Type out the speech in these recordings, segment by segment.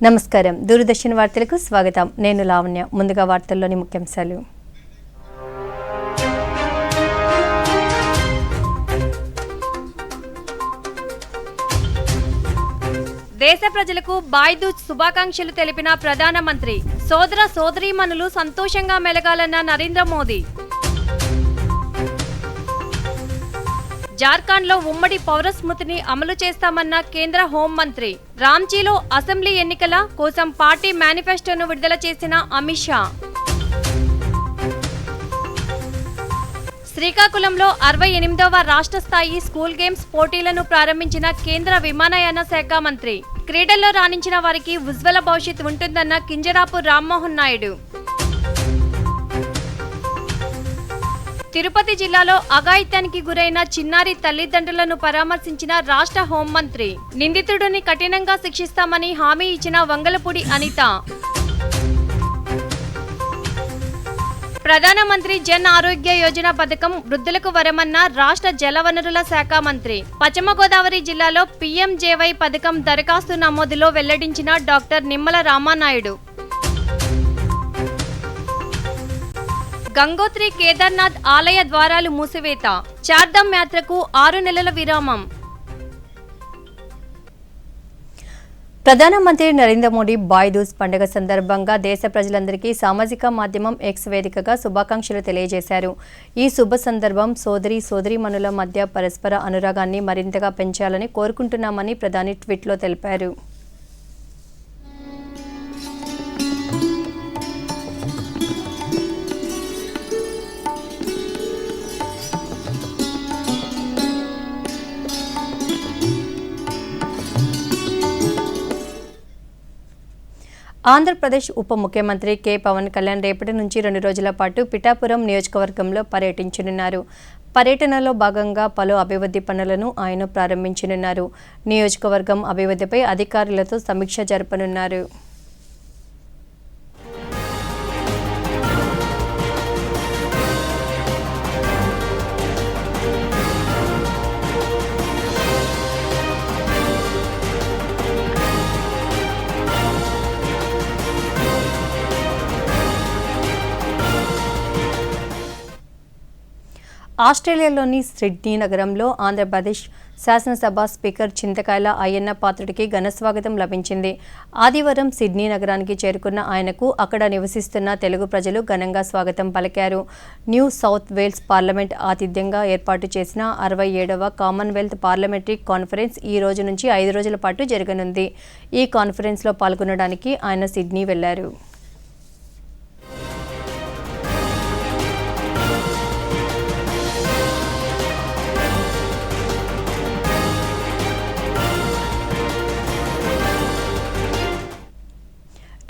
నమస్కారం దూరదర్శన్ వార్తలకు స్వాగతం నేను లావణ్య ముందుగా వార్తల్లోని ముఖ్యాంశాలు దేశ ప్రజలకు భాయ్ దూజ్ శుభాకాంక్షలు తెలిపిన ప్రధానమంత్రి సోదర సోదరీమణులు సంతోషంగా మెలగాలన్న నరేంద్ర మోదీ జార్ఖండ్లో ఉమ్మడి పౌర స్మృతిని అమలు చేస్తామన్న కేంద్ర హోంమంత్రి రాంచీలో అసెంబ్లీ ఎన్నికల కోసం పార్టీ మేనిఫెస్టోను విడుదల చేసిన అమిత్ షా శ్రీకాకుళంలో 68వ రాష్ట్ర స్థాయి స్కూల్ గేమ్స్ పోటీలను ప్రారంభించిన కేంద్ర విమానయాన శాఖ మంత్రి క్రీడల్లో రాణించిన వారికి ఉజ్వల భవిష్యత్తు ఉంటుందన్న కింజరాపు రామ్మోహన్ నాయుడు తిరుపతి జిల్లాలో అఘాయిత్యానికి గురైన చిన్నారి తల్లిదండ్రులను పరామర్శించిన రాష్ట్ర హోంమంత్రి నిందితుడిని కఠినంగా శిక్షిస్తామని హామీ ఇచ్చిన వంగలపూడి అనిత ప్రధానమంత్రి జన్ ఆరోగ్య యోజన పథకం వృద్ధులకు వరమన్న రాష్ట్ర జలవనరుల శాఖ మంత్రి పశ్చిమ గోదావరి జిల్లాలో పీఎంజేవై పథకం దరఖాస్తు నమోదులో వెల్లడించిన డాక్టర్ నిమ్మల రామానాయుడు గంగోత్రి కేదార్నాథ్ ఆలయ ద్వారాలు మూసివేత చార్ధామ్ యాత్రకు 6 నెలల విరామం. ప్రధానమంత్రి నరేంద్ర మోడీ భాయ్ దూజ్ పండుగ సందర్భంగా దేశ ప్రజలందరికీ సామాజిక మాధ్యమం ఎక్స్ వేదికగా శుభాకాంక్షలు తెలియజేశారు. ఈ శుభ సందర్భం సోదరీమణుల మధ్య పరస్పర అనురాగాన్ని మరింతగా పెంచాలని కోరుకుంటున్నామని ప్రధాని ట్వీట్లో తెలిపారు. ఆంధ్రప్రదేశ్ ఉప ముఖ్యమంత్రి కె పవన్ కళ్యాణ్ రేపటి నుంచి 2 రోజుల పాటు పిఠాపురం నియోజకవర్గంలో పర్యటించనున్నారు. పర్యటనలో భాగంగా పలు అభివృద్ధి పనులను ఆయన ప్రారంభించనున్నారు. నియోజకవర్గం అభివృద్ధిపై అధికారులతో సమీక్ష జరపనున్నారు. ఆస్ట్రేలియాలోని సిడ్నీ నగరంలో ఆంధ్రప్రదేశ్ శాసనసభ స్పీకర్ చింతకాయల అయ్యన్న పాత్రుడికి ఘనస్వాగతం లభించింది. ఆదివారం సిడ్నీ నగరానికి చేరుకున్న ఆయనకు అక్కడ నివసిస్తున్న తెలుగు ప్రజలు ఘనంగా స్వాగతం పలికారు. న్యూ సౌత్ వేల్స్ పార్లమెంట్ ఆతిథ్యంగా ఏర్పాటు చేసిన 67వ కామన్వెల్త్ పార్లమెంటరీ కాన్ఫరెన్స్ ఈ రోజు నుంచి 5 రోజుల పాటు జరగనుంది. ఈ కాన్ఫరెన్స్లో పాల్గొనడానికి ఆయన సిడ్నీ వెళ్లారు.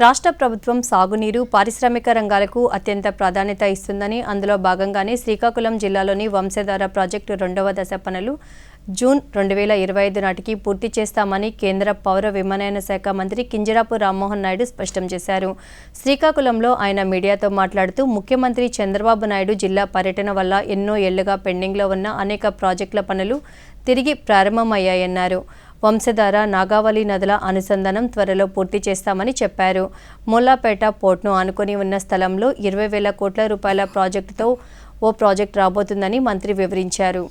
రాష్ట్ర ప్రభుత్వం సాగునీరు, పారిశ్రామిక రంగాలకు అత్యంత ప్రాధాన్యత ఇస్తుందని, అందులో భాగంగానే శ్రీకాకుళం జిల్లాలోని వంశధార ప్రాజెక్టు 2వ దశ పనులు జూన్ 2025 నాటికి పూర్తి చేస్తామని కేంద్ర పౌర విమానయాన శాఖ మంత్రి కింజరాపు రామ్మోహన్ నాయుడు స్పష్టం చేశారు. శ్రీకాకుళంలో ఆయన మీడియాతో మాట్లాడుతూ ముఖ్యమంత్రి చంద్రబాబు నాయుడు జిల్లా పర్యటన వల్ల ఎన్నో ఏళ్లుగా పెండింగ్లో ఉన్న అనేక ప్రాజెక్టుల పనులు తిరిగి ప్రారంభమయ్యాయన్నారు. వంశధార, నాగావళి నదుల అనుసంధానం త్వరలో పూర్తి చేస్తామని చెప్పారు. మూలాపేట పోర్టును ఆనుకొని ఉన్న స్థలంలో 20,000 కోట్ల రూపాయల ప్రాజెక్టుతో ఓ ప్రాజెక్టు రాబోతుందని మంత్రి వివరించారు.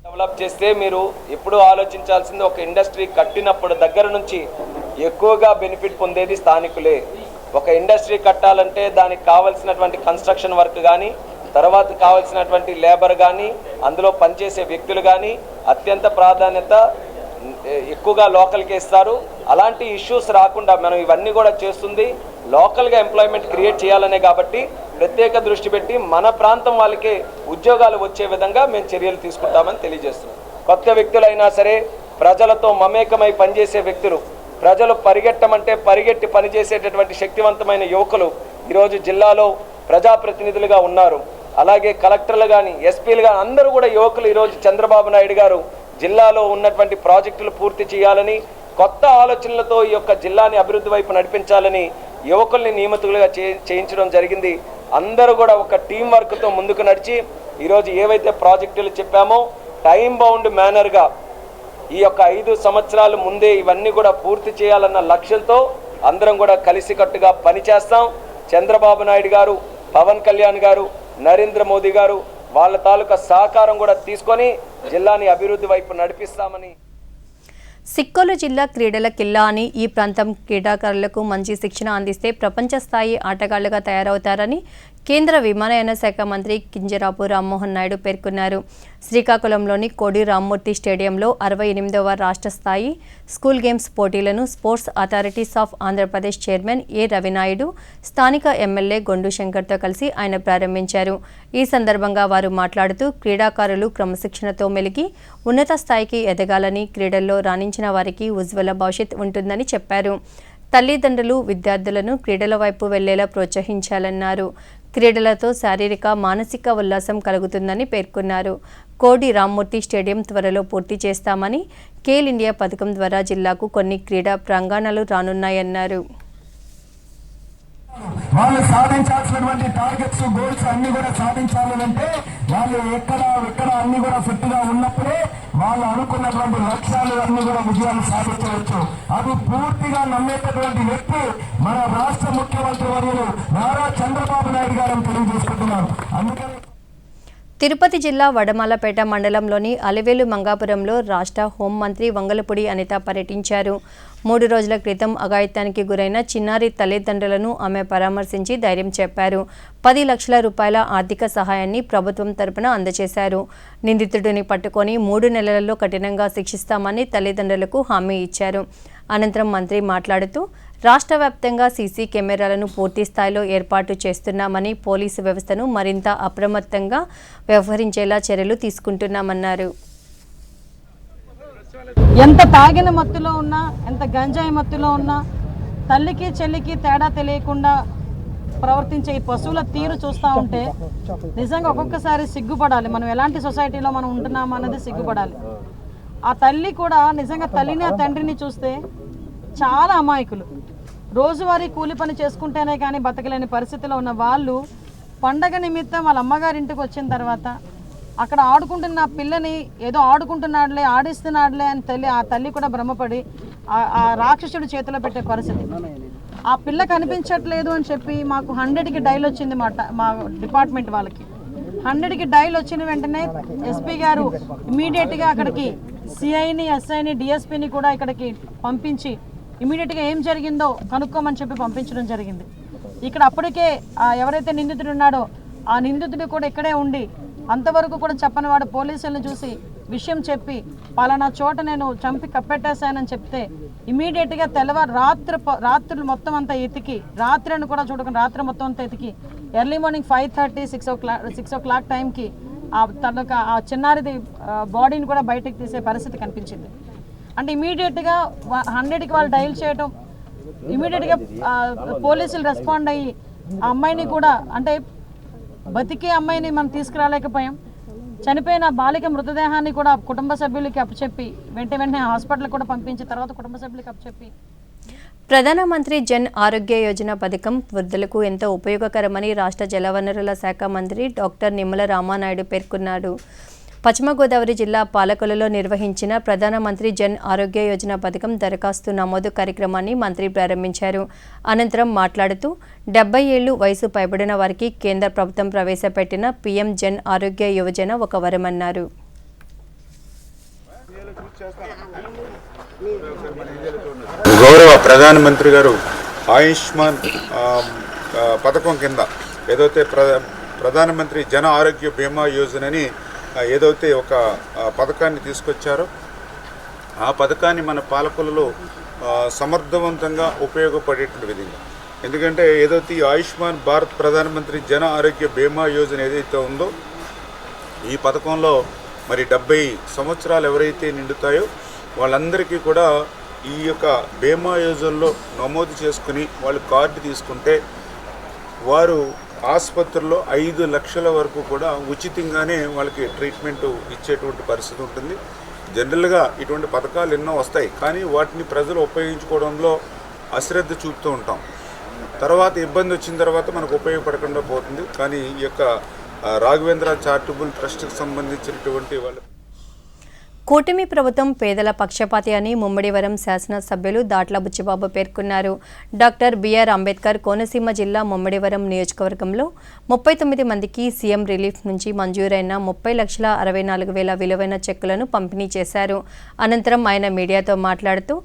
డెవలప్ చేస్తే మీరు ఎప్పుడూ ఆలోచించాల్సింది ఒక ఇండస్ట్రీ కట్టినప్పుడు దగ్గర నుంచి ఎక్కువగా బెనిఫిట్ పొందేది స్థానికులే. ఒక ఇండస్ట్రీ కట్టాలంటే దానికి కావాల్సినటువంటి కన్స్ట్రక్షన్ వర్క్ కానీ, తర్వాత కావాల్సినటువంటి లేబర్ కానీ, అందులో పనిచేసే వ్యక్తులు కానీ అత్యంత ప్రాధాన్యత ఎక్కువగా లోకల్కి ఇస్తారు. అలాంటి ఇష్యూస్ రాకుండా మనం ఇవన్నీ కూడా చేస్తుంది లోకల్గా ఎంప్లాయ్మెంట్ క్రియేట్ చేయాలనే కాబట్టి ప్రత్యేక దృష్టి పెట్టి మన ప్రాంతం వాళ్ళకే ఉద్యోగాలు వచ్చే విధంగా మేము చర్యలు తీసుకుంటామని తెలియజేస్తున్నాం. కొత్త వ్యక్తులైనా సరే ప్రజలతో మమేకమై పనిచేసే వ్యక్తులు, ప్రజలు పరిగెట్టమంటే పరిగెట్టి పనిచేసేటటువంటి శక్తివంతమైన యువకులు ఈరోజు జిల్లాలో ప్రజాప్రతినిధులుగా ఉన్నారు. అలాగే కలెక్టర్లు కానీ, ఎస్పీలు కానీ అందరూ కూడా యువకులు ఈరోజు చంద్రబాబు నాయుడు గారు జిల్లాలో ఉన్నటువంటి ప్రాజెక్టులు పూర్తి చేయాలని, కొత్త ఆలోచనలతో ఈ యొక్క జిల్లాని అభివృద్ధి వైపు నడిపించాలని యువకుల్ని నియమితులుగా చేయించడం జరిగింది. అందరూ కూడా ఒక టీం వర్క్తో ముందుకు నడిచి ఈరోజు ఏవైతే ప్రాజెక్టులు చెప్పామో టైం బౌండ్ మేనర్గా ఈ యొక్క 5 సంవత్సరాల ముందే ఇవన్నీ కూడా పూర్తి చేయాలన్న లక్ష్యంతో అందరం కూడా కలిసికట్టుగా పనిచేస్తాం. చంద్రబాబు నాయుడు గారు, పవన్ కళ్యాణ్ గారు, నరేంద్ర మోదీ గారు వాళ్ళ తాలూకా సహకారం కూడా తీసుకొని జిల్లాని అభివృద్ధి వైపు నడిపిస్తామని. సిక్కోలు జిల్లా క్రీడల కిల్లా అని ఈ ప్రాంతం క్రీడాకారులకు మంచి శిక్షణ అందిస్తే ప్రపంచ స్థాయి ఆటగాళ్లుగా తయారవుతారని కేంద్ర విమానయాన శాఖ మంత్రి కింజరాపు రామ్మోహన్ నాయుడు పేర్కొన్నారు. శ్రీకాకుళంలోని కోడి రామ్మూర్తి స్టేడియంలో 68వ రాష్ట్ర స్థాయి స్కూల్ గేమ్స్ పోటీలను sports authorities of Andhra Pradesh chairman A Ravi Naidu, స్థానిక ఎమ్మెల్యే గొండు శంకర్తో కలిసి ఆయన ప్రారంభించారు. ఈ సందర్భంగా వారు మాట్లాడుతూ క్రీడాకారులు క్రమశిక్షణతో మెలిగి ఉన్నత స్థాయికి ఎదగాలని, క్రీడల్లో రాణించిన వారికి ఉజ్వల భవిష్యత్ ఉంటుందని చెప్పారు. తల్లిదండ్రులు విద్యార్థులను క్రీడల వైపు వెళ్లేలా ప్రోత్సహించాలన్నారు. క్రీడలతో శారీరక, మానసిక ఉల్లాసం కలుగుతుందని పేర్కొన్నారు. కోడి రామ్మూర్తి స్టేడియం త్వరలో పూర్తి చేస్తామని, ఖేల్ ఇండియా పథకం ద్వారా జిల్లాకు కొన్ని క్రీడా ప్రాంగణాలు రానున్నాయన్నారు. వాళ్ళు సాధించాల్సినటువంటి టార్గెట్స్, గోల్స్ అన్ని కూడా సాధించాలంటే వాళ్ళు ఎక్కడ అన్ని కూడా ఫిట్ గా ఉన్నప్పుడే వాళ్ళు అనుకున్నటువంటి లక్ష్యాలు అన్ని కూడా విజయాలు సాధించవచ్చు. అది పూర్తిగా నమ్మేటటువంటి వ్యక్తి మన రాష్ట్ర ముఖ్యమంత్రి వర్యులు నారా చంద్రబాబు నాయుడు గారు తెలియజేసుకుంటున్నారు. అందుకని తిరుపతి జిల్లా వడమాలపేట మండలంలోని అలివేలు మంగాపురంలో రాష్ట్ర హోంమంత్రి వంగలపూడి అనిత పర్యటించారు. 3 రోజుల క్రితం అఘాయిత్యానికి గురైన చిన్నారి తల్లిదండ్రులను ఆమె పరామర్శించి ధైర్యం చెప్పారు. 10 లక్షల రూపాయల ఆర్థిక సహాయాన్ని ప్రభుత్వం తరపున అందజేశారు. నిందితుడిని పట్టుకొని 3 నెలలలో కఠినంగా శిక్షిస్తామని తల్లిదండ్రులకు హామీ ఇచ్చారు. అనంతరం మంత్రి మాట్లాడుతూ రాష్ట్ర వ్యాప్తంగా సీసీ కెమెరాలను పూర్తి స్థాయిలో ఏర్పాటు చేస్తున్నామని, పోలీసు వ్యవస్థను మరింత అప్రమత్తంగా వ్యవహరించేలా చర్యలు తీసుకుంటున్నామన్నారు. ఎంత తాగిన మత్తులో ఉన్నా, ఎంత గంజాయి మత్తులో ఉన్నా, తల్లికి చెల్లికి తేడా తెలియకుండా ప్రవర్తించే ఈ పశువుల తీరు చూస్తూ ఉంటే నిజంగా ఒక్కొక్కసారి సిగ్గుపడాలి. మనం ఎలాంటి సొసైటీలో మనం ఉంటున్నాము అన్నది సిగ్గుపడాలి. ఆ తల్లి కూడా నిజంగా తల్లిని, ఆ తండ్రిని చూస్తే చాలా అమాయకులు. రోజువారీ కూలి పని చేసుకుంటేనే కానీ బతకలేని పరిస్థితిలో ఉన్న వాళ్ళు పండగ నిమిత్తం వాళ్ళ అమ్మగారి ఇంటికి వచ్చిన తర్వాత అక్కడ ఆడుకుంటున్న పిల్లని ఏదో ఆడుకుంటున్నాడులే, ఆడిస్తున్నాడులే అని ఆ తల్లి కూడా భ్రమపడి ఆ రాక్షసుడి చేతిలో పెట్టే పరిస్థితి. ఆ పిల్ల కనిపించట్లేదు అని చెప్పి మాకు 100కి డైల్ వచ్చింది మా డిపార్ట్మెంట్ వాళ్ళకి. 100కి డైల్ వచ్చిన వెంటనే ఎస్పీ గారు ఇమీడియట్గా అక్కడికి సిఐని, ఎస్ఐని, డిఎస్పీని కూడా ఇక్కడికి పంపించి ఇమీడియట్గా ఏం జరిగిందో కనుక్కోమని చెప్పి పంపించడం జరిగింది. ఇక్కడ అప్పటికే ఎవరైతే నిందితుడు ఉన్నాడో ఆ నిందితుడు కూడా ఇక్కడే ఉండి అంతవరకు కూడా చెప్పని వాడు పోలీసులను చూసి విషయం చెప్పి పలానా చోట నేను చంపి కప్పెట్టేశానని చెప్తే ఇమీడియట్గా తెల్లవారు రాత్రులు మొత్తం అంతా ఎతికి, రాత్రి అని కూడా చూడకుండా రాత్రి మొత్తం అంతా ఎతికి ఎర్లీ మార్నింగ్ 5:30, 6 o'clock టైంకి ఆ చిన్నారిది బాడీని కూడా బయటకు తీసే పరిస్థితి కనిపించింది. అంటే ఇమీడియట్గా 100కి వాళ్ళు డైల్ చేయటం, ఇమీడియట్గా పోలీసులు రెస్పాండ్ అయ్యి ఆ అమ్మాయిని కూడా, అంటే బతికే అమ్మాయిని మనం తీసుకురాలేకపోయాం, చనిపోయిన బాలిక మృతదేహాన్ని కూడా కుటుంబ సభ్యులకి అప్పచెప్పి వెంటనే హాస్పిటల్ కూడా పంపించి తర్వాత కుటుంబ సభ్యులకి అప్పచెప్పి. ప్రధానమంత్రి జన్ ఆరోగ్య యోజన పథకం వృద్ధులకు ఎంతో ఉపయోగకరమని రాష్ట్ర జలవనరుల శాఖ మంత్రి డాక్టర్ నిమ్మల రామానాయుడు పేర్కొన్నారు. పశ్చిమ గోదావరి జిల్లా పాలకొల్లులో నిర్వహించిన ప్రధానమంత్రి జన్ ఆరోగ్య యోజన పథకం దరఖాస్తు నమోదు కార్యక్రమాన్ని మంత్రి ప్రారంభించారు. అనంతరం మాట్లాడుతూ 70 ఏళ్లు వయసు పైబడిన వారికి కేంద్ర ప్రభుత్వం ప్రవేశపెట్టిన పీఎం జన్ ఆరోగ్య యోజన ఒక వరమన్నారు. గౌరవ ప్రధానమంత్రి గారు ఆయుష్మాన్ పథకం కింద ఏదైతే ప్రధానమంత్రి జన ఆరోగ్య బీమా యోజనని ఏదైతే ఒక పథకాన్ని తీసుకొచ్చారో ఆ పథకాన్ని మన పాలకులలో సమర్థవంతంగా ఉపయోగపడేటువంటి విధంగా, ఎందుకంటే ఏదైతే ఈ ఆయుష్మాన్ భారత్ ప్రధానమంత్రి జన ఆరోగ్య బీమా యోజన ఏదైతే ఉందో ఈ పథకంలో మరి 70 సంవత్సరాలు ఎవరైతే నిండుతాయో వాళ్ళందరికీ కూడా ఈ యొక్క బీమా యోజనలో నమోదు చేసుకుని వాళ్ళు కార్డు తీసుకుంటే వారు ఆసుపత్రుల్లో 5 లక్షల వరకు కూడా ఉచితంగానే వాళ్ళకి ట్రీట్మెంట్ ఇచ్చేటువంటి పరిస్థితి ఉంటుంది. జనరల్గా ఇటువంటి పథకాలు ఎన్నో వస్తాయి, కానీ వాటిని ప్రజలు ఉపయోగించుకోవడంలో అశ్రద్ధ చూపుతూ ఉంటాం. తర్వాత ఇబ్బంది వచ్చిన తర్వాత మనకు ఉపయోగపడకుండా పోతుంది. కానీ ఈ యొక్క రాఘవేంద్ర చారిటబుల్ ట్రస్ట్కి సంబంధించినటువంటి వాళ్ళు కూటమి ప్రభుత్వం పేదల పక్షపాతి అని ముమ్మడివరం శాసనసభ్యులు దాట్ల బుచ్చిబాబు పేర్కొన్నారు. డాక్టర్ బిఆర్ అంబేద్కర్ కోనసీమ జిల్లా ముమ్మడివరం నియోజకవర్గంలో 39 మందికి సీఎం రిలీఫ్ నుంచి మంజూరైన 30,64,000 విలువైన చెక్కులను పంపిణీ చేశారు. అనంతరం ఆయన మీడియాతో మాట్లాడుతూ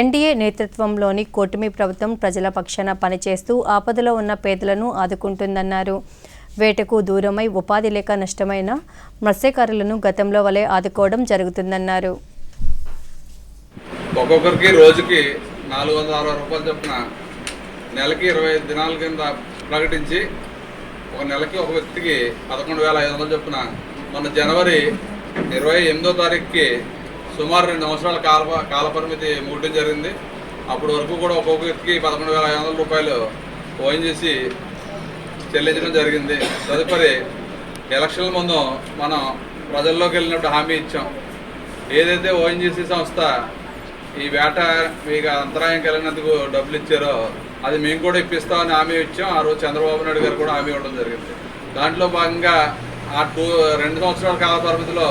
ఎన్డీఏ నేతృత్వంలోని కూటమి ప్రభుత్వం ప్రజల పక్షాన పనిచేస్తూ ఆపదలో ఉన్న పేదలను ఆదుకుంటుందన్నారు. వేటకు దూరమై ఉపాధి లేక నష్టమైన మత్స్యకారులను గతంలో వలె ఆదుకోవడం జరుగుతుందన్నారు. ఒక్కొక్కరికి రోజుకి 460 రూపాయలు చొప్పున నెలకి 25 దినాల కింద ప్రకటించి ఒక నెలకి ఒక వ్యక్తికి 11,500 చొప్పున మన జనవరి 28వ తారీఖుకి సుమారు 2 సంవత్సరాల కాలపరిమితి ముట్టడం జరిగింది. అప్పటి వరకు కూడా ఒక్కొక్క వ్యక్తికి 11,500 రూపాయలు ఓఎన్జీసీ చెల్లించడం జరిగింది. తదుపరి ఎలక్షన్ల ముందు మనం ప్రజల్లోకి వెళ్ళినప్పుడు హామీ ఇచ్చాం. ఏదైతే ఓఎన్జీసీ సంస్థ ఈ వేట మీకు అంతరాయం కలిగినందుకు డబ్బులు ఇచ్చారో అది మేము కూడా ఇప్పిస్తామని హామీ ఇచ్చాం. ఆ రోజు చంద్రబాబు నాయుడు గారు కూడా హామీ ఇవ్వడం జరిగింది. దాంట్లో భాగంగా ఆ 2 సంవత్సరాల కాల పరిమితిలో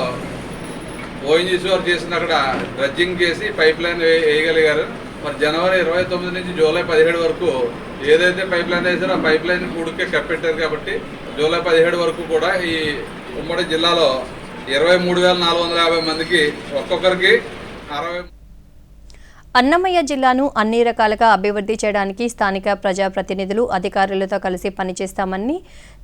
ఓఎన్జీసీ వారు చేసిన అక్కడ డ్రెడ్జింగ్ చేసి పైప్ లైన్ వేయగలిగారు. మరి జనవరి 29 నుంచి జూలై 17 వరకు ఏదైతే పైప్ లైన్ వేసారో ఆ పైప్ లైన్ ఉడికే కప్పెట్టారు. కాబట్టి జూలై 17 వరకు కూడా ఈ ఉమ్మడి జిల్లాలో 23,450 మందికి ఒక్కొక్కరికి 60. అన్నమయ్య జిల్లాను అన్ని రకాలుగా అభివృద్ధి చేయడానికి స్థానిక ప్రజాప్రతినిధులు అధికారులతో కలిసి పనిచేస్తామని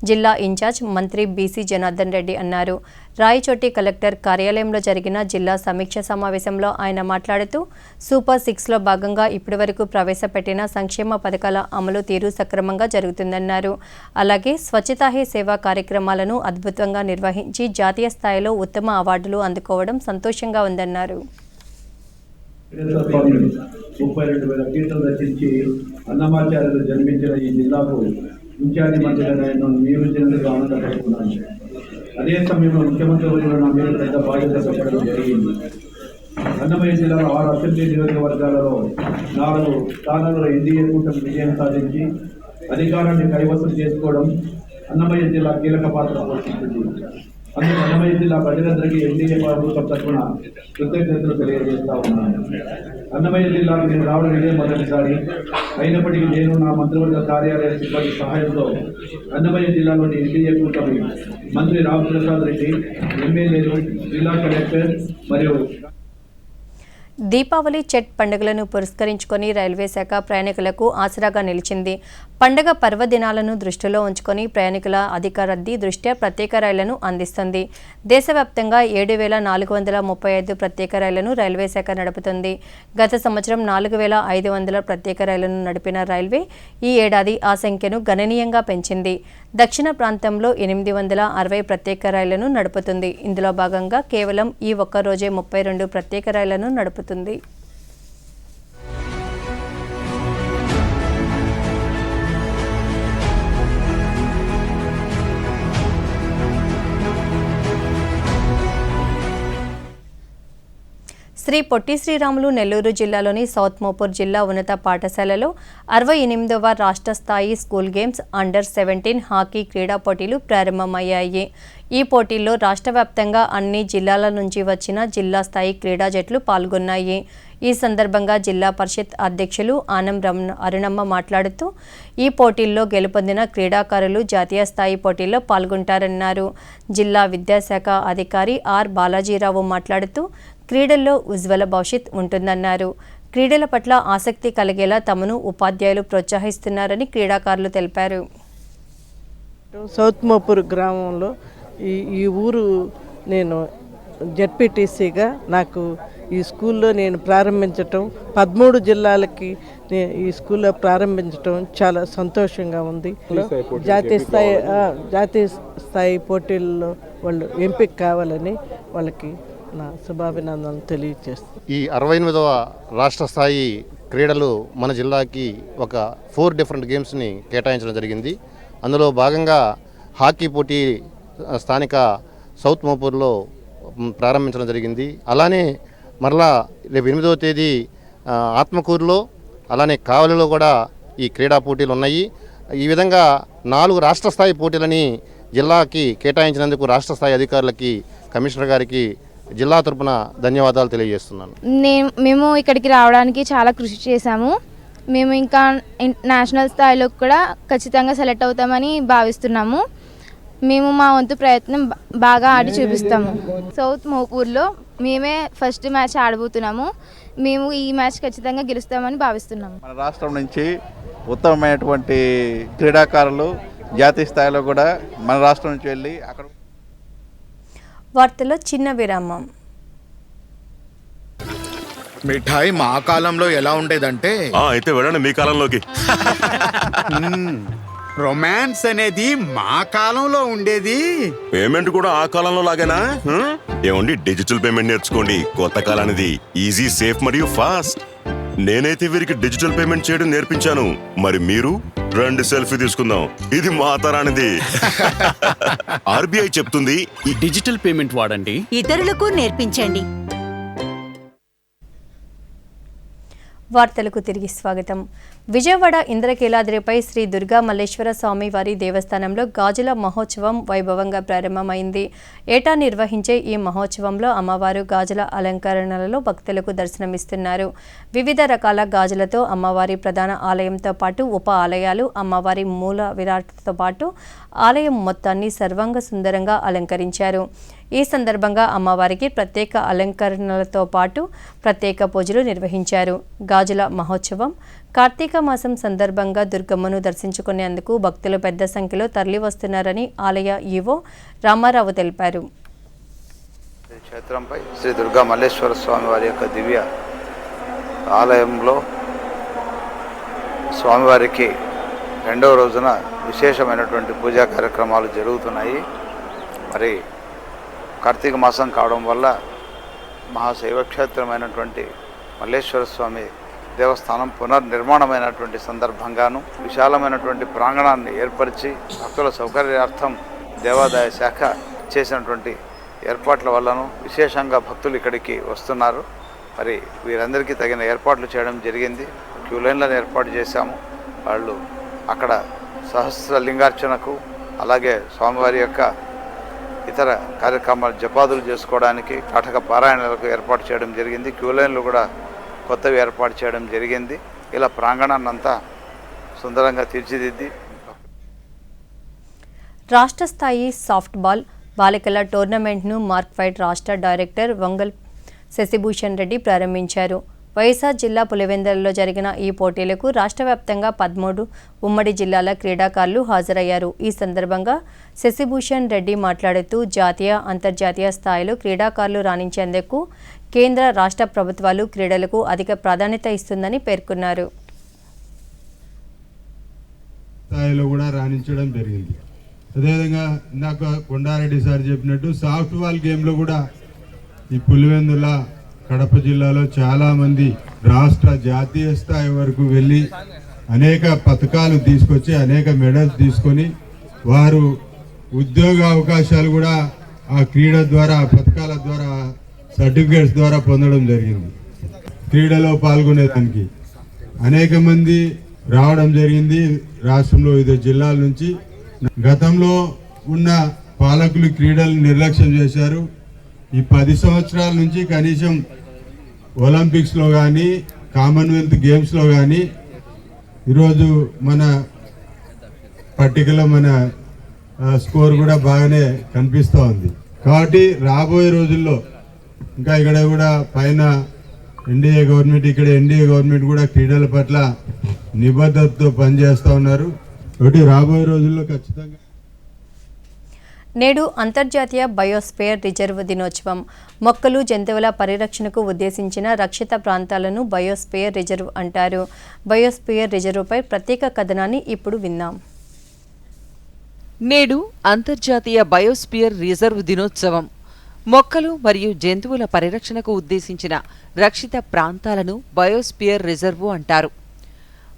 జిల్లా ఇన్ఛార్జ్ మంత్రి బీసీ జనార్దన్ రెడ్డి అన్నారు. రాయచోటి కలెక్టర్ కార్యాలయంలో జరిగిన జిల్లా సమీక్ష సమావేశంలో ఆయన మాట్లాడుతూ సూపర్ 6లో భాగంగా ఇప్పటివరకు ప్రవేశపెట్టిన సంక్షేమ పథకాల అమలు తీరు సక్రమంగా జరుగుతుందన్నారు. అలాగే స్వచ్ఛతా హీ సేవా కార్యక్రమాలను అద్భుతంగా నిర్వహించి జాతీయ స్థాయిలో ఉత్తమ అవార్డులు అందుకోవడం సంతోషంగా ఉందన్నారు. 32,000 కీర్తనలు రచించి అన్నమాచార్యులు జన్మించిన ఈ జిల్లాకు ఇన్ఛార్జి మంత్రిగా నేను నియమించినందుకు ఆనందపడుతున్నాను. అదే సమయంలో ముఖ్యమంత్రి వర్యులు నా మీద పెద్ద బాధ్యత పెట్టడం జరిగింది. అన్నమయ్య జిల్లాలో 6 అసెంబ్లీ నియోజకవర్గాలలో 4 స్థానాలలో ఎన్డీఏ కూటమి విజయం సాధించి అధికారాన్ని కైవసం చేసుకోవడం అన్నమయ్య జిల్లా కీలక పాత్ర పోషించింది. అందుకు అన్నమయ్య జిల్లా ప్రజలందరికీ ఎన్డీఏ ప్రభుత్వం తరఫున కృతజ్ఞతలు తెలియజేస్తా ఉన్నాను. అన్నమయ్య జిల్లాకు నేను రావడం ఇదే మొదటిసారి. అయినప్పటికీ నేను నా మంత్రివర్గ కార్యాలయ సిబ్బంది సహాయంతో అన్నమయ్య జిల్లాలోని ఎన్డీఏ కూటమి మంత్రి రామప్రసాద్ రెడ్డి, ఎమ్మెల్యేలు, జిల్లా కలెక్టర్ మరియు దీపావళి చెట్ పండుగలను పురస్కరించుకొని రైల్వే శాఖ ప్రయాణికులకు ఆసరాగా నిలిచింది. పండుగ పర్వదినాలను దృష్టిలో ఉంచుకొని ప్రయాణికుల అధిక రద్దీ దృష్ట్యా ప్రత్యేక రైళ్లను అందిస్తుంది. దేశవ్యాప్తంగా 7,435 ప్రత్యేక రైళ్లను రైల్వే శాఖ నడుపుతుంది. గత సంవత్సరం 4,500 ప్రత్యేక రైళ్లను నడిపిన రైల్వే ఈ ఏడాది ఆ సంఖ్యను గణనీయంగా పెంచింది. దక్షిణ ప్రాంతంలో 860 ప్రత్యేక రైళ్లను నడుపుతుంది. ఇందులో భాగంగా కేవలం ఈ ఒక్క రోజే 32 ప్రత్యేక రైళ్లను నడుపుతుంది. శ్రీ పొట్టి శ్రీరాములు నెల్లూరు జిల్లాలోని సౌత్ మోపూర్ జిల్లా ఉన్నత పాఠశాలలో 68వ రాష్ట్ర స్థాయి స్కూల్ గేమ్స్ అండర్-17 హాకీ క్రీడా పోటీలు ప్రారంభమయ్యాయి. ఈ పోటీల్లో రాష్ట్ర వ్యాప్తంగా అన్ని జిల్లాల నుంచి వచ్చిన జిల్లా స్థాయి క్రీడా జట్లు పాల్గొన్నాయి. ఈ సందర్భంగా జిల్లా పరిషత్ అధ్యక్షులు ఆనం అరుణమ్మ మాట్లాడుతూ ఈ పోటీల్లో గెలుపొందిన క్రీడాకారులు జాతీయ స్థాయి పోటీల్లో పాల్గొంటారన్నారు. జిల్లా విద్యాశాఖ అధికారి ఆర్ బాలాజీరావు మాట్లాడుతూ క్రీడల్లో ఉజ్వల భవిష్యత్ ఉంటుందన్నారు. క్రీడల పట్ల ఆసక్తి కలిగేలా తమను ఉపాధ్యాయులు ప్రోత్సహిస్తున్నారని క్రీడాకారులు తెలిపారు. సౌత్ మోపూర్ గ్రామంలో ఈ ఊరు నేను జెడ్పీటీసీగా నాకు ఈ స్కూల్లో నేను ప్రారంభించటం 13 జిల్లాలకి ఈ స్కూల్లో ప్రారంభించటం చాలా సంతోషంగా ఉంది. జాతీయ స్థాయి పోటీల్లో వాళ్ళు ఎంపిక కావాలని వాళ్ళకి నా శుభాభినందనలు తెలియజేస్తాను. ఈ 68వ రాష్ట్ర స్థాయి క్రీడలు మన జిల్లాకి ఒక 4 డిఫరెంట్ గేమ్స్ని కేటాయించడం జరిగింది. అందులో భాగంగా హాకీ పోటీ స్థానిక సౌత్ మోపూర్లో ప్రారంభించడం జరిగింది. అలానే మరలా రేపు 8వ తేదీ ఆత్మకూరులో, అలానే కావలిలో కూడా ఈ క్రీడా పోటీలు ఉన్నాయి. ఈ విధంగా 4 రాష్ట్ర స్థాయి పోటీలని జిల్లాకి కేటాయించినందుకు రాష్ట్ర స్థాయి అధికారులకి, కమిషనర్ గారికి జిల్లా తరపున ధన్యవాదాలు తెలియజేస్తున్నాను. మేము ఇక్కడికి రావడానికి చాలా కృషి చేశాము. మేము ఇంకా నేషనల్ స్థాయిలో కూడా ఖచ్చితంగా సెలెక్ట్ అవుతామని భావిస్తున్నాము. మేము మా వంతు ప్రయత్నం బాగా ఆడి చూపిస్తాము. సౌత్ మోపూర్లో మేమే ఫస్ట్ మ్యాచ్ ఆడబోతున్నాము. మేము ఈ మ్యాచ్ ఖచ్చితంగా గెలుస్తామని భావిస్తున్నాము. మన రాష్ట్రం నుంచి ఉత్తమమైనటువంటి క్రీడాకారులు జాతీయ స్థాయిలో కూడా మన రాష్ట్రం నుంచి వెళ్ళి అక్కడ. వార్తల్లో చిన్న విరామం. మిఠాయి మా కాలంలో ఎలా ఉండేదంటే అయితే వెళ్ళండి మీ కాలంలోకి. రొమాన్స్ అనేది మా కాలంలో ఉండేది. పేమెంట్ కూడా ఆ కాలంలో లాగేనా? ఏమండి, డిజిటల్ పేమెంట్ నేర్చుకోండి. కొత్త కాలానిది ఈజీ, సేఫ్ మరియు ఫాస్ట్. నేనైతే వీరికి డిజిటల్ పేమెంట్ చేయడం నేర్పించాను. మరి మీరు రండి సెల్ఫీ తీసుకుందాం. ఇది మా తరానిది. ఆర్బీఐ చెప్తుంది ఈ డిజిటల్ పేమెంట్ వాడండి, ఇతరులకు నేర్పించండి. వార్తలకు తిరిగి స్వాగతం. విజయవాడ ఇంద్రకీలాద్రిపై శ్రీ దుర్గా మల్లేశ్వర స్వామి వారి దేవస్థానంలో గాజుల మహోత్సవం వైభవంగా ప్రారంభమైంది. ఏటా నిర్వహించే ఈ మహోత్సవంలో అమ్మవారు గాజుల అలంకరణలలో భక్తులకు దర్శనమిస్తున్నారు. వివిధ రకాల గాజులతో అమ్మవారి ప్రధాన ఆలయంతో పాటు ఉప ఆలయాలు, అమ్మవారి మూల విరాట్తో పాటు ఆలయం మొత్తాన్ని సర్వాంగ సుందరంగా అలంకరించారు. ఈ సందర్భంగా అమ్మవారికి ప్రత్యేక అలంకరణలతో పాటు ప్రత్యేక పూజలు నిర్వహించారు. గాజుల మహోత్సవం కార్తీక మాసం సందర్భంగా దుర్గమ్మను దర్శించుకునేందుకు భక్తులు పెద్ద సంఖ్యలో తరలివస్తున్నారని ఆలయ ఈవో రామారావు తెలిపారు. క్షేత్రంపై శ్రీ దుర్గా మల్లేశ్వర స్వామి వారి యొక్క దివ్య ఆలయంలో స్వామివారికి రెండవ రోజున విశేషమైనటువంటి పూజా కార్యక్రమాలు జరుగుతున్నాయి. మరి కార్తీక మాసం కావడం వల్ల మహాశైవక్షేత్రమైనటువంటి మల్లేశ్వర స్వామి దేవస్థానం పునర్నిర్మాణమైనటువంటి సందర్భంగాను విశాలమైనటువంటి ప్రాంగణాన్ని ఏర్పరిచి భక్తుల సౌకర్యార్థం దేవాదాయ శాఖ చేసినటువంటి ఏర్పాట్ల వల్లను విశేషంగా భక్తులు ఇక్కడికి వస్తున్నారు. మరి వీరందరికీ తగిన ఏర్పాట్లు చేయడం జరిగింది. క్యూ లైన్లను ఏర్పాటు చేశాము. వాళ్ళు అక్కడ సహస్ర లింగార్చనకు అలాగే స్వామివారి యొక్క ఇతర కార్యక్రమాలు జపాదులు చేసుకోవడానికి కాటక పారాయణలకు ఏర్పాటు చేయడం జరిగింది. క్యూ లైన్లు కూడా కొత్తవి ఏర్పాటు చేయడం జరిగింది. ఇలా ప్రాంగణాన్ని అంతా సుందరంగా తీర్చిదిద్ది రాష్ట్ర స్థాయి సాఫ్ట్బాల్ బాలికల టోర్నమెంట్ను మార్క్ఫైడ్ రాష్ట్ర డైరెక్టర్ వంగల్ శశిభూషణ్ రెడ్డి ప్రారంభించారు. వైఎస్ఆర్ జిల్లా పులివెందులలో జరిగిన ఈ పోటీలకు రాష్ట్ర వ్యాప్తంగా 13 ఉమ్మడి జిల్లాల క్రీడాకారులు హాజరయ్యారు. ఈ సందర్భంగా శశిభూషణ్ రెడ్డి మాట్లాడుతూ జాతీయ, అంతర్జాతీయ స్థాయిలో క్రీడాకారులు రాణించేందుకు కేంద్ర, రాష్ట్ర ప్రభుత్వాలు క్రీడలకు అధిక ప్రాధాన్యత ఇస్తుందని పేర్కొన్నారు. స్థాయిలో కూడా రాణించడం జరిగింది. అదేవిధంగా ఇందాక కొండారెడ్డి సార్ చెప్పినట్టు సాఫ్ట్బాల్ గేమ్లో కూడా ఈ పులివెందుల కడప జిల్లాలో చాలామంది రాష్ట్ర, జాతీయ స్థాయి వరకు వెళ్ళి అనేక పథకాలు తీసుకొచ్చి అనేక మెడల్స్ తీసుకొని వారు ఉద్యోగ అవకాశాలు కూడా ఆ క్రీడ ద్వారా, పథకాల ద్వారా, సర్టిఫికేట్స్ ద్వారా పొందడం జరిగింది. క్రీడలో పాల్గొనేదానికి అనేక మంది రావడం జరిగింది రాష్ట్రంలో వివిధ జిల్లాల నుంచి. గతంలో ఉన్న పాలకులు క్రీడలు నిర్లక్ష్యం చేశారు. ఈ 10 సంవత్సరాల నుంచి కనీసం ఒలింపిక్స్లో కానీ, కామన్వెల్త్ గేమ్స్లో కానీ ఈరోజు మన పట్టికలో మన స్కోర్ కూడా బాగానే కనిపిస్తూ ఉంది. కాబట్టి రాబోయే రోజుల్లో ఇంకా ఇక్కడ కూడా పైన ఎన్డీఏ గవర్నమెంట్ కూడా క్రీడల పట్ల నిబద్ధతతో పనిచేస్తూ ఉన్నారు. కాబట్టి రాబోయే రోజుల్లో ఖచ్చితంగా. నేడు అంతర్జాతీయ బయోస్పియర్ రిజర్వ్ దినోత్సవం. మొక్కలు, జంతువుల పరిరక్షణకు ఉద్దేశించిన రక్షిత ప్రాంతాలను బయోస్పియర్ రిజర్వ్ అంటారు. బయోస్పియర్ రిజర్వ్పై ప్రత్యేక కథనాన్ని ఇప్పుడు విందాం. నేడు అంతర్జాతీయ బయోస్పియర్ రిజర్వ్ దినోత్సవం. మొక్కలు మరియు జంతువుల పరిరక్షణకు ఉద్దేశించిన రక్షిత ప్రాంతాలను బయోస్పియర్ రిజర్వు అంటారు.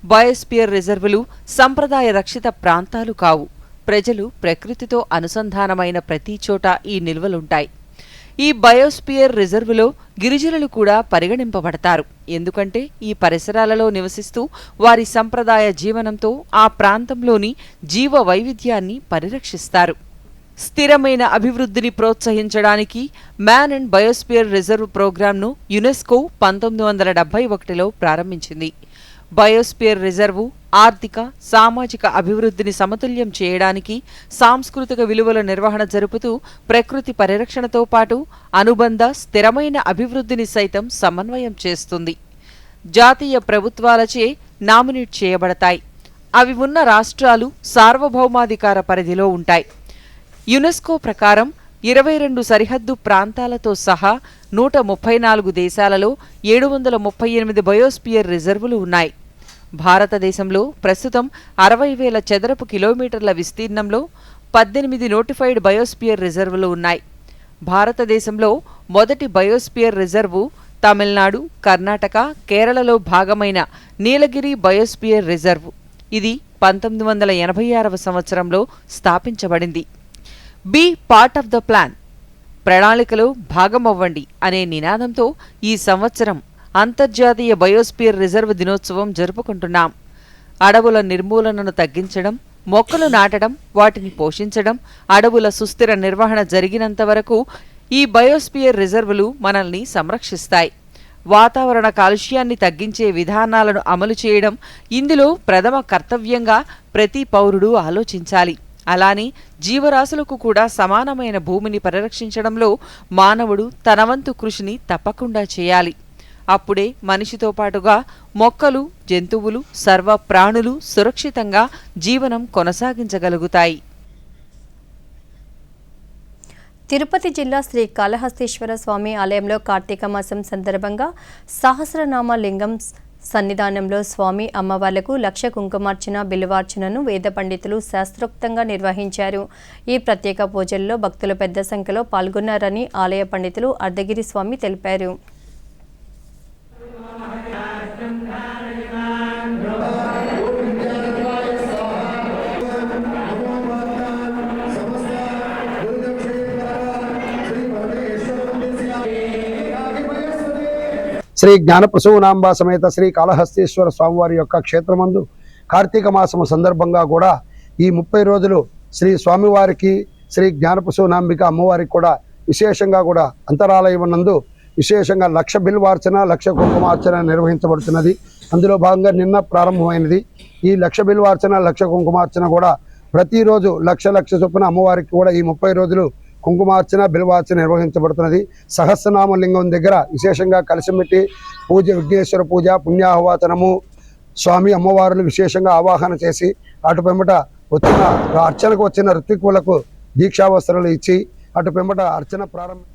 బయోస్పియర్ రిజర్వులు సంప్రదాయ రక్షిత ప్రాంతాలు కావు. ప్రజలు ప్రకృతితో అనుసంధానమైన ప్రతి చోట ఈ నిల్వలుంటాయి. ఈ బయోస్పియర్ రిజర్వులో గిరిజనులు కూడా పరిగణింపబడతారు. ఎందుకంటే ఈ పరిసరాలలో నివసిస్తూ వారి సంప్రదాయ జీవనంతో ఆ ప్రాంతంలోని జీవ వైవిధ్యాన్ని పరిరక్షిస్తారు. స్థిరమైన అభివృద్ధిని ప్రోత్సహించడానికి మ్యాన్ అండ్ బయోస్పియర్ రిజర్వ్ ప్రోగ్రాంను యునెస్కో 1971లో ప్రారంభించింది. బయోస్పియర్ రిజర్వు ఆర్థిక, సామాజిక అభివృద్ధిని సమతుల్యం చేయడానికి, సాంస్కృతిక విలువల నిర్వహణ జరుపుతూ ప్రకృతి పరిరక్షణతో పాటు అనుబంధ స్థిరమైన అభివృద్ధిని సైతం సమన్వయం చేస్తుంది. జాతీయ ప్రభుత్వాలచే నామినేట్ చేయబడతాయి. అవి ఉన్న రాష్ట్రాలు సార్వభౌమాధికార పరిధిలో ఉంటాయి. యునెస్కో ప్రకారం 22 సరిహద్దు ప్రాంతాలతో సహా 134 దేశాలలో 738 బయోస్పియర్ రిజర్వులు ఉన్నాయి. భారతదేశంలో ప్రస్తుతం 60,000 చదరపు కిలోమీటర్ల విస్తీర్ణంలో 18 నోటిఫైడ్ బయోస్పియర్ రిజర్వులు ఉన్నాయి. భారతదేశంలో మొదటి బయోస్పియర్ రిజర్వు తమిళనాడు, కర్ణాటక, కేరళలో భాగమైన నీలగిరి బయోస్పియర్ రిజర్వు. ఇది 1986వ సంవత్సరంలో స్థాపించబడింది. Be part of the plan, ప్రణాళికలో భాగమవ్వండి అనే నినాదంతో ఈ సంవత్సరం అంతర్జాతీయ బయోస్పియర్ రిజర్వ్ దినోత్సవం జరుపుకుంటున్నాం. అడవుల నిర్మూలనను తగ్గించడం, మొక్కలు నాటడం, వాటిని పోషించడం, అడవుల సుస్థిర నిర్వహణ జరిగినంత వరకు ఈ బయోస్పియర్ రిజర్వులు మనల్ని సంరక్షిస్తాయి. వాతావరణ కాలుష్యాన్ని తగ్గించే విధానాలను అమలు చేయడం ఇందులో ప్రథమ కర్తవ్యంగా ప్రతి పౌరుడు ఆలోచించాలి. అలానే జీవరాశులకు కూడా సమానమైన భూమిని పరిరక్షించడంలో మానవుడు తన వంతు కృషిని తప్పకుండా చేయాలి. అప్పుడే మనిషితో పాటుగా మొక్కలు, జంతువులు, సర్వ ప్రాణులు సురక్షితంగా జీవనం కొనసాగించగలుగుతాయి. తిరుపతి జిల్లా శ్రీ కాళహస్తీశ్వర స్వామి ఆలయంలో కార్తీక మాసం సందర్భంగా సహస్రనామ లింగం సన్నిధానంలో స్వామి అమ్మవార్లకు 1,00,000 కుంకుమార్చన, బిల్వార్చనను వేద పండితులు శాస్త్రోక్తంగా నిర్వహించారు. ఈ ప్రత్యేక పూజల్లో భక్తులు పెద్ద సంఖ్యలో పాల్గొన్నారని ఆలయ పండితులు అర్ధగిరి స్వామి తెలిపారు. శ్రీ జ్ఞానప్రసూనాంబ సమేత శ్రీ కాళహస్తీశ్వర స్వామివారి యొక్క క్షేత్రమందు కార్తీక మాసము సందర్భంగా కూడా ఈ 30 రోజులు శ్రీ స్వామివారికి, శ్రీ జ్ఞానప్రసూనాంబిక అమ్మవారికి కూడా విశేషంగా కూడా అంతరాలయం నందు విశేషంగా 1,00,000 బిల్వార్చన, 1,00,000 కుంకుమార్చన నిర్వహించబడుతున్నది. అందులో భాగంగా నిన్న ప్రారంభమైనది. ఈ 1,00,000 బిల్వార్చన, 1,00,000 కుంకుమార్చన కూడా ప్రతిరోజు 1,00,000 చొప్పున అమ్మవారికి కూడా ఈ 30 రోజులు కుంకుమార్చన, బిల్వార్చన నిర్వహించబడుతున్నది. సహస్రనామలింగం దగ్గర విశేషంగా కలిసి పెట్టి పూజ, విఘ్నేశ్వర పూజ, పుణ్యాహవాచనము, స్వామి అమ్మవారులు విశేషంగా ఆవాహన చేసి అటు పెంబట వచ్చిన అర్చనకు వచ్చిన ఋత్వికులకు దీక్షావస్త్రాలు ఇచ్చి అటు పెంబట అర్చన ప్రారంభం.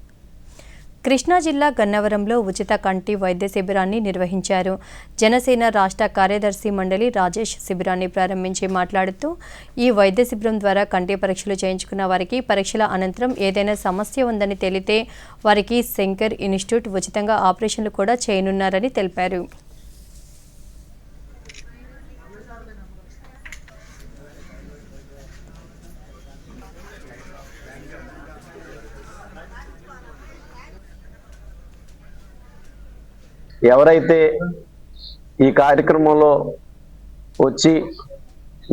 కృష్ణా జిల్లా గన్నవరంలో ఉచిత కంటి వైద్య శిబిరాన్ని నిర్వహించారు. జనసేన రాష్ట్ర కార్యదర్శి మండలి రాజేష్ శిబిరాన్ని ప్రారంభించి మాట్లాడుతూ, ఈ వైద్య శిబిరం ద్వారా కంటి పరీక్షలు చేయించుకున్న వారికి పరీక్షల అనంతరం ఏదైనా సమస్య ఉందని తేలితే వారికి శంకర్ ఇన్స్టిట్యూట్ ఉచితంగా ఆపరేషన్లు కూడా చేయనున్నారని తెలిపారు. ఎవరైతే ఈ కార్యక్రమంలో వచ్చి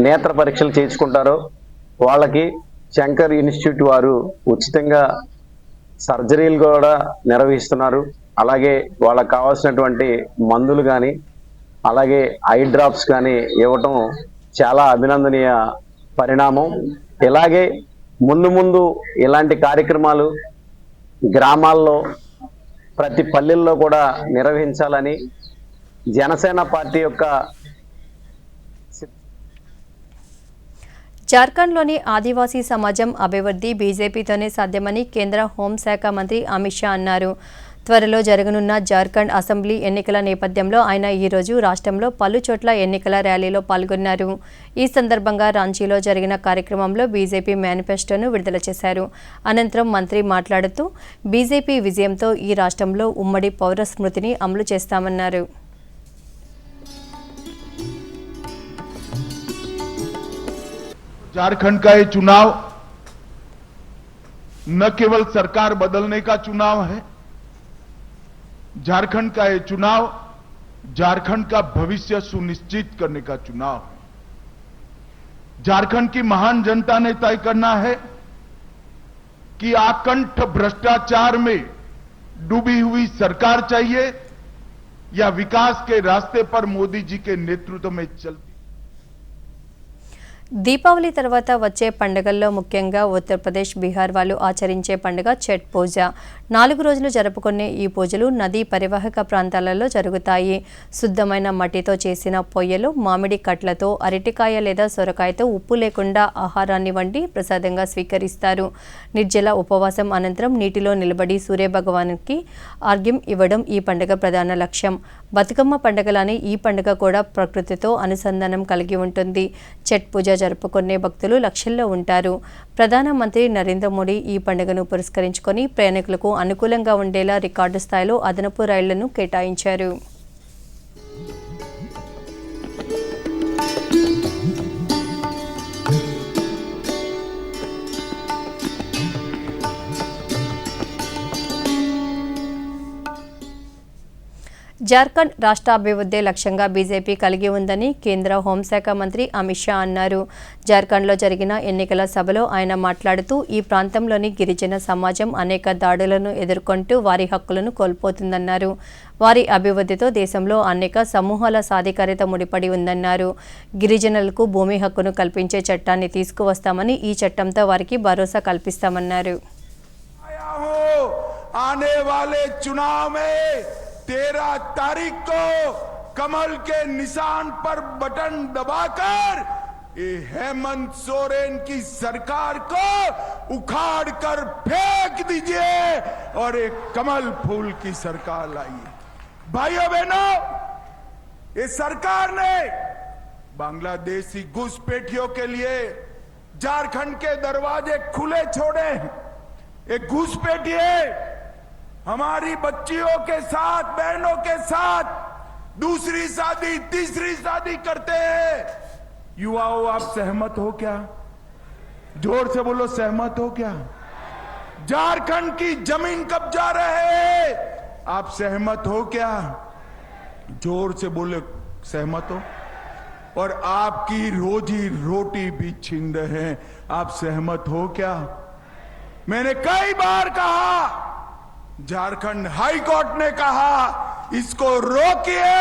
నేత్ర పరీక్షలు చేయించుకుంటారో వాళ్ళకి శంకర్ ఇన్స్టిట్యూట్ వారు ఉచితంగా సర్జరీలు కూడా నిర్వహిస్తున్నారు. అలాగే వాళ్ళకి కావాల్సినటువంటి మందులు కానీ అలాగే ఐ డ్రాప్స్ కానీ ఇవ్వటం చాలా అభినందనీయ పరిణామం. ఇలాగే ముందు ఇలాంటి కార్యక్రమాలు గ్రామాల్లో ప్రతి పల్లెల్లో కూడా నిర్వహించాలని జనసేన పార్టీ యొక్క జార్ఖండ్లోని ఆదివాసీ సమాజం అభివృద్ధి బీజేపీతోనే సాధ్యమని కేంద్ర హోంశాఖ మంత్రి అమిత్ షా అన్నారు. త్వరలో జరగనున్న జార్ఖండ్ అసెంబ్లీ ఎన్నికల నేపథ్యంలో ఆయన ఈరోజు రాష్ట్రంలో పలు చోట్ల ఎన్నికల ర్యాలీలో పాల్గొన్నారు. ఈ సందర్భంగా రాంచీలో జరిగిన కార్యక్రమంలో బీజేపీ మేనిఫెస్టోను విడుదల చేశారు. అనంతరం మంత్రి మాట్లాడుతూ, బీజేపీ విజయంతో ఈ రాష్ట్రంలో ఉమ్మడి పౌర స్మృతిని అమలు చేస్తామన్నారు. झारखंड का ये चुनाव न केवल सरकार बदलने का चुनाव है, झारखंड का ये चुनाव झारखंड का भविष्य सुनिश्चित करने का चुनाव है। झारखंड की महान जनता ने तय करना है कि आकंठ भ्रष्टाचार में डूबी हुई सरकार चाहिए या विकास के रास्ते पर मोदी जी के नेतृत्व में चलती। దీపావళి తర్వాత వచ్చే పండుగల్లో ముఖ్యంగా ఉత్తరప్రదేశ్, బీహార్ వాళ్ళు ఆచరించే పండుగ ఛట్ పూజ. 4 రోజులు జరుపుకునే ఈ పూజలు నదీ పరివాహక ప్రాంతాలలో జరుగుతాయి. శుద్ధమైన మట్టితో చేసిన పొయ్యలు, మామిడి కట్లతో, అరటికాయ లేదా సొరకాయతో ఉప్పు లేకుండా ఆహారాన్ని వండి ప్రసాదంగా స్వీకరిస్తారు. నిర్జల ఉపవాసం అనంతరం నీటిలో నిలబడి సూర్యభగవానునికి ఆర్ఘ్యం ఇవ్వడం ఈ పండుగ ప్రధాన లక్ష్యం. బతుకమ్మ పండుగలానే ఈ పండుగ కూడా ప్రకృతితో అనుసంధానం కలిగి ఉంటుంది. ఛట్ పూజ జరుపుకునే భక్తులు లక్షల్లో ఉంటారు. ప్రధానమంత్రి నరేంద్ర మోడీ ఈ పండుగను పురస్కరించుకొని ప్రయాణికులకు అనుకూలంగా ఉండేలా రికార్డు స్థాయిలో అదనపు రైళ్లను కేటాయించారు. జార్ఖండ్ రాష్ట్ర అభివృద్ధి లక్ష్యంగా బీజేపీ కలిగి ఉందని కేంద్ర హోంశాఖ మంత్రి అమిత్ షా అన్నారు. జార్ఖండ్లో జరిగిన ఎన్నికల సభలో ఆయన మాట్లాడుతూ ఈ ప్రాంతంలోని గిరిజన సమాజం అనేక దాడులను ఎదుర్కొంటూ వారి హక్కులను కోల్పోతుందన్నారు. వారి అభివృద్ధితో దేశంలో అనేక సమూహాల సాధికారత ముడిపడి ఉందన్నారు. గిరిజనులకు భూమి హక్కును కల్పించే చట్టాన్ని తీసుకువస్తామని, ఈ చట్టంతో వారికి భరోసా కల్పిస్తామన్నారు. 13 तारीख को कमल के निशान पर बटन दबाकर ये हेमंत सोरेन की सरकार को उखाड़ कर फेंक दीजिए और एक कमल फूल की सरकार लाइए। भाइयों बहनों, ये सरकार ने बांग्लादेशी घुसपैठियों के लिए झारखंड के दरवाजे खुले छोड़े। एक घुसपैठिए हमारी बच्चियों के साथ, बहनों के साथ दूसरी शादी, तीसरी शादी करते हैं। युवाओं, आप सहमत हो क्या? जोर से बोलो, सहमत हो क्या? झारखंड की जमीन कब्जा रहे, आप सहमत हो क्या? जोर से बोले, सहमत हो? और आपकी रोजी रोटी भी छीन रहे हैं, आप सहमत हो क्या? मैंने कई बार कहा, झारखंड हाई कोर्ट ने कहा इसको रोकिए,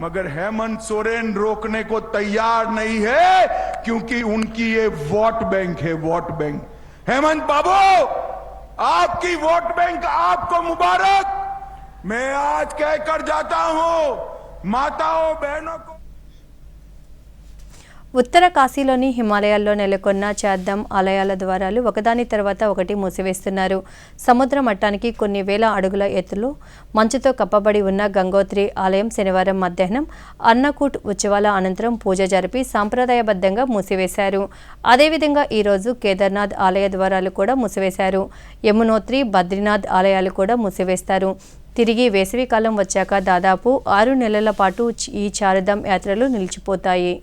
मगर हेमंत सोरेन रोकने को तैयार नहीं है, क्योंकि उनकी ये वोट बैंक है, वोट बैंक। हेमंत बाबू, आपकी वोट बैंक आपको मुबारक। मैं आज कहकर जाता हूं माताओं बहनों को। ఉత్తర కాశీలోని హిమాలయాల్లో నెలకొన్న చార్ధాం ఆలయాల ద్వారాలు ఒకదాని తర్వాత ఒకటి మూసివేస్తున్నారు. సముద్ర మట్టానికి కొన్ని వేల అడుగుల ఎత్తులో మంచుతో కప్పబడి ఉన్న గంగోత్రి ఆలయం శనివారం మధ్యాహ్నం అన్నకూట్ ఉత్సవాల అనంతరం పూజ జరిపి సాంప్రదాయబద్ధంగా మూసివేశారు. అదేవిధంగా ఈరోజు కేదార్నాథ్ ఆలయ ద్వారాలు కూడా మూసివేశారు. యమునోత్రి, బద్రీనాథ్ ఆలయాలు కూడా మూసివేస్తారు. తిరిగి వేసవికాలం వచ్చాక దాదాపు 6 నెలల పాటు ఈ చార్ధాం యాత్రలు నిలిచిపోతాయి.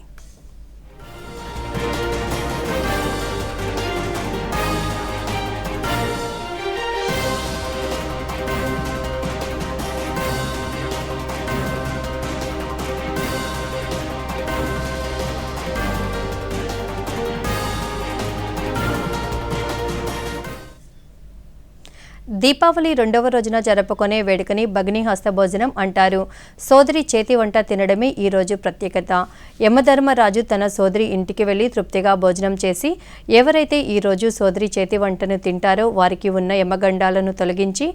దీపావళి 2వ రోజున జరుపుకునే వేడుకని భగిని హస్తభోజనం అంటారు. సోదరి చేతి వంట తినడమే ఈ రోజు ప్రత్యేకత. యమధర్మరాజు తన సోదరి ఇంటికి వెళ్లి తృప్తిగా భోజనం చేసి ఎవరైతే ఈ రోజు సోదరి చేతి వంటను తింటారో వారికి ఉన్న యమగండాలను తొలగించి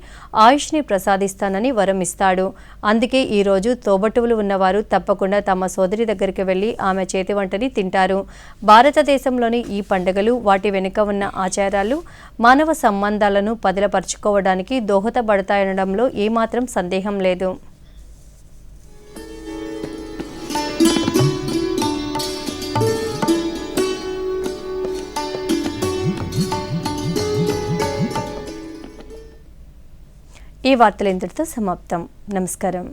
ఆయుష్ని ప్రసాదిస్తానని వరం ఇస్తాడు. అందుకే ఈ రోజు తోబట్టువులు ఉన్నవారు తప్పకుండా తమ సోదరి దగ్గరికి వెళ్లి ఆమె చేతి వంటని తింటారు. భారతదేశంలోని ఈ పండుగలు, వాటి వెనుక ఉన్న ఆచారాలు మానవ సంబంధాలను పదిలపరుచుకోవడానికి దోహదపడతాయనడంలో ఏమాత్రం సందేహం లేదు. ఈ వార్తలు ఇంతటితో సమాప్తం. నమస్కారం.